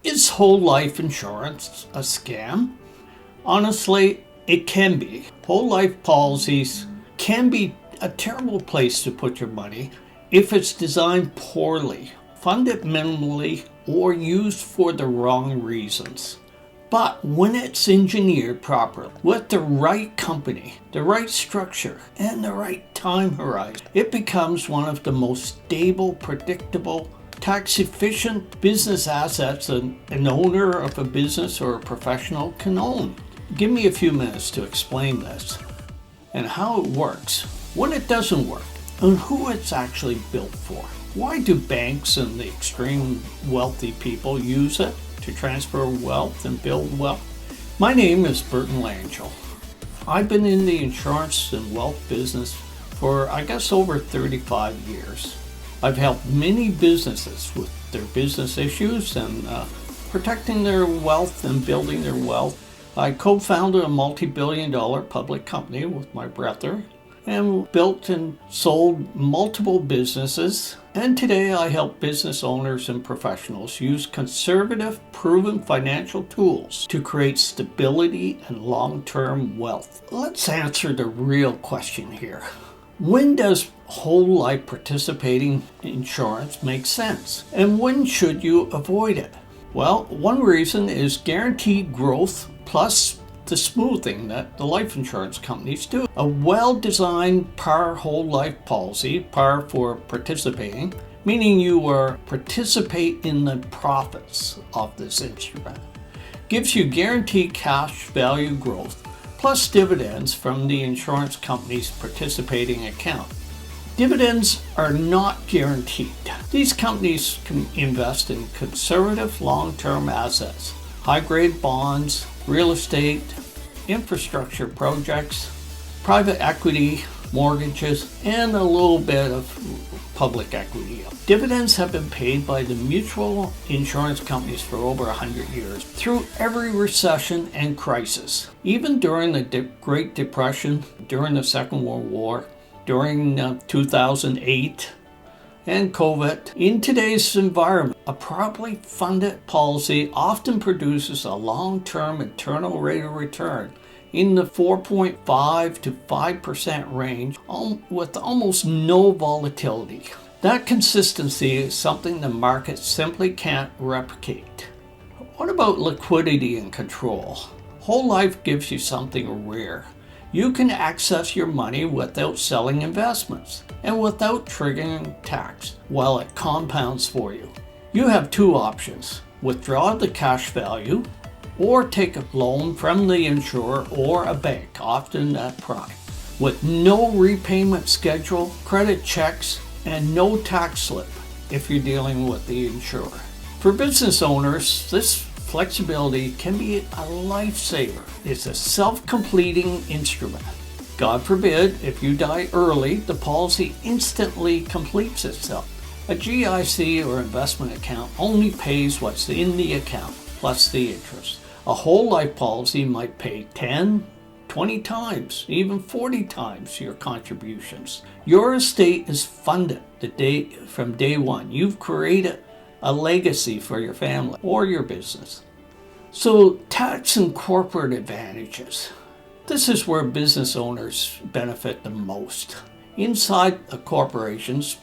Is whole life insurance a scam? Honestly, it can be. Whole life policies can be a terrible place to put your money if it's designed poorly, funded minimally, or used for the wrong reasons. But when it's engineered properly, with the right company, the right structure, and the right time horizon, it becomes one of the most stable, predictable, tax-efficient business assets an owner of a business or a professional can own. Give me a few minutes to explain this and how it works, when it doesn't work, and who it's actually built for. Why do banks and the extreme wealthy people use it to transfer wealth and build wealth? My name is Burton Langille. I've been in the insurance and wealth business for, over 35 years. I've helped many businesses with their business issues and protecting their wealth and building their wealth. I co-founded a multi-billion-dollar public company with my brother and built and sold multiple businesses. And today I help business owners and professionals use conservative, proven financial tools to create stability and long-term wealth. Let's answer the real question here. When does whole life participating insurance make sense? And when should you avoid it? Well, one reason is guaranteed growth plus the smoothing that the life insurance companies do. A well-designed par whole life policy, par for participating, meaning you participate in the profits of this instrument, gives you guaranteed cash value growth plus dividends from the insurance company's participating account. Dividends are not guaranteed. These companies can invest in conservative long-term assets, high-grade bonds, real estate, infrastructure projects, private equity, mortgages, and a little bit of public equity. Dividends have been paid by the mutual insurance companies for over 100 years, through every recession and crisis. Even during the Great Depression, during the Second World War, during 2008, and COVID. In today's environment, a properly funded policy often produces a long-term internal rate of return in the 4.5 to 5% range with almost no volatility. That consistency is something the market simply can't replicate. What about liquidity and control? Whole life gives you something rare. You can access your money without selling investments and without triggering tax while it compounds for you. You have two options: withdraw the cash value or take a loan from the insurer or a bank, often at prime, with no repayment schedule, credit checks, and no tax slip if you're dealing with the insurer. For business owners, this flexibility can be a lifesaver. It's a self-completing instrument. God forbid, if you die early, the policy instantly completes itself. A GIC or investment account only pays what's in the account, plus the interest. A whole life policy might pay 10, 20 times, even 40 times your contributions. Your estate is funded from day one. You've created a legacy for your family or your business. So, tax and corporate advantages. This is where business owners benefit the most. Inside corporations,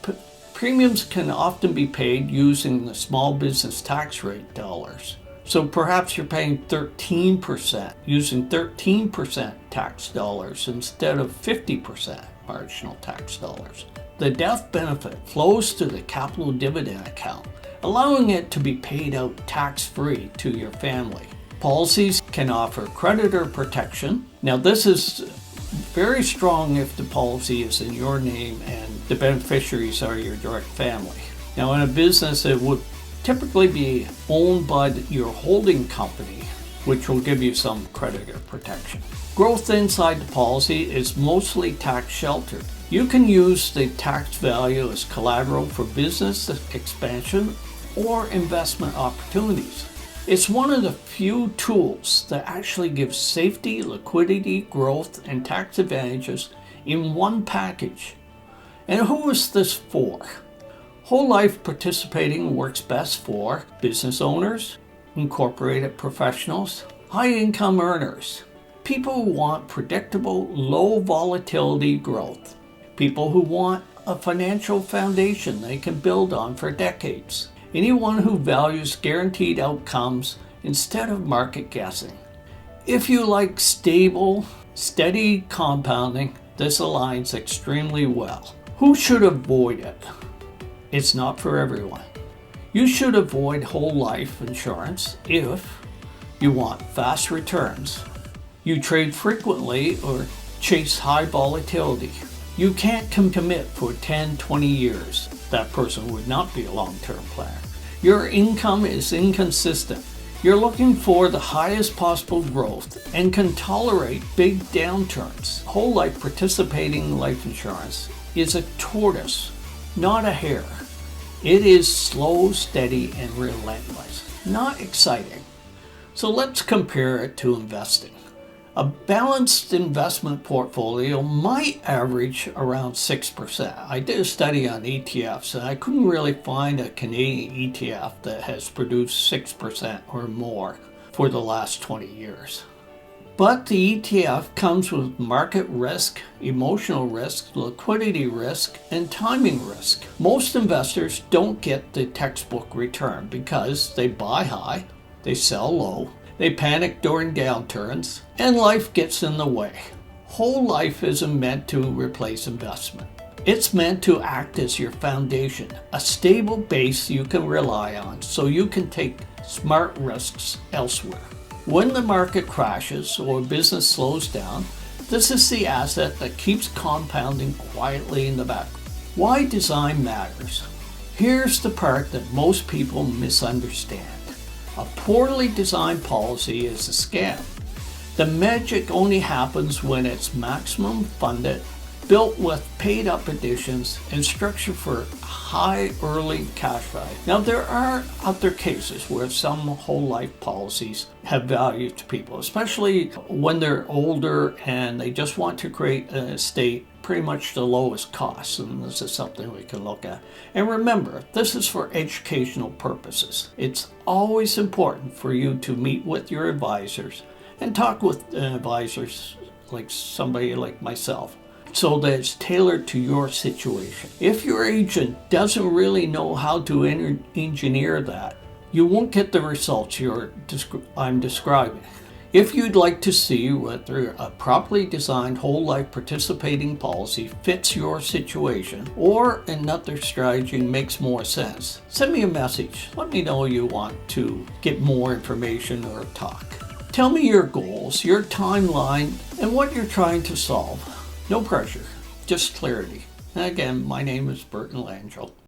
premiums can often be paid using the small business tax rate dollars. So perhaps you're paying 13%, using 13% tax dollars instead of 50% marginal tax dollars. The death benefit flows to the capital dividend account, allowing it to be paid out tax-free to your family. Policies can offer creditor protection. Now this is very strong if the policy is in your name and the beneficiaries are your direct family. Now in a business, it would typically be owned by your holding company, which will give you some creditor protection. Growth inside the policy is mostly tax sheltered. You can use the tax value as collateral for business expansion or investment opportunities. It's one of the few tools that actually gives safety, liquidity, growth, and tax advantages in one package. And who is this for? Whole life participating works best for business owners, incorporated professionals, high income earners, people who want predictable, low volatility growth, people who want a financial foundation they can build on for decades, anyone who values guaranteed outcomes instead of market guessing. If you like stable, steady compounding, this aligns extremely well. Who should avoid it? It's not for everyone. You should avoid whole life insurance if you want fast returns, you trade frequently or chase high volatility. You can't commit for 10, 20 years. That person would not be a long-term planner. Your income is inconsistent. You're looking for the highest possible growth and can tolerate big downturns. Whole life participating life insurance is a tortoise, not a hare. It is slow, steady, and relentless. Not exciting. So let's compare it to investing. A balanced investment portfolio might average around 6%. I did a study on ETFs and I couldn't really find a Canadian ETF that has produced 6% or more for the last 20 years. But the ETF comes with market risk, emotional risk, liquidity risk, and timing risk. Most investors don't get the textbook return because they buy high, they sell low, they panic during downturns, and life gets in the way. Whole life isn't meant to replace investment. It's meant to act as your foundation, a stable base you can rely on so you can take smart risks elsewhere. When the market crashes or business slows down, this is the asset that keeps compounding quietly in the background. Why design matters. Here's the part that most people misunderstand. A poorly designed policy is a scam. The magic only happens when it's maximum funded, built with paid up additions, and structured for high early cash value. Now there are other cases where some whole life policies have value to people, especially when they're older and they just want to create an estate pretty much the lowest cost, and this is something we can look at. And remember, this is for educational purposes. It's always important for you to meet with your advisors and talk with advisors like somebody like myself so that it's tailored to your situation. If your agent doesn't really know how to engineer that, you won't get the results I'm describing. If you'd like to see whether a properly designed whole life participating policy fits your situation or another strategy makes more sense, send me a message. Let me know you want to get more information or talk. Tell me your goals, your timeline, and what you're trying to solve. No pressure, just clarity. And again, my name is Burton Langille.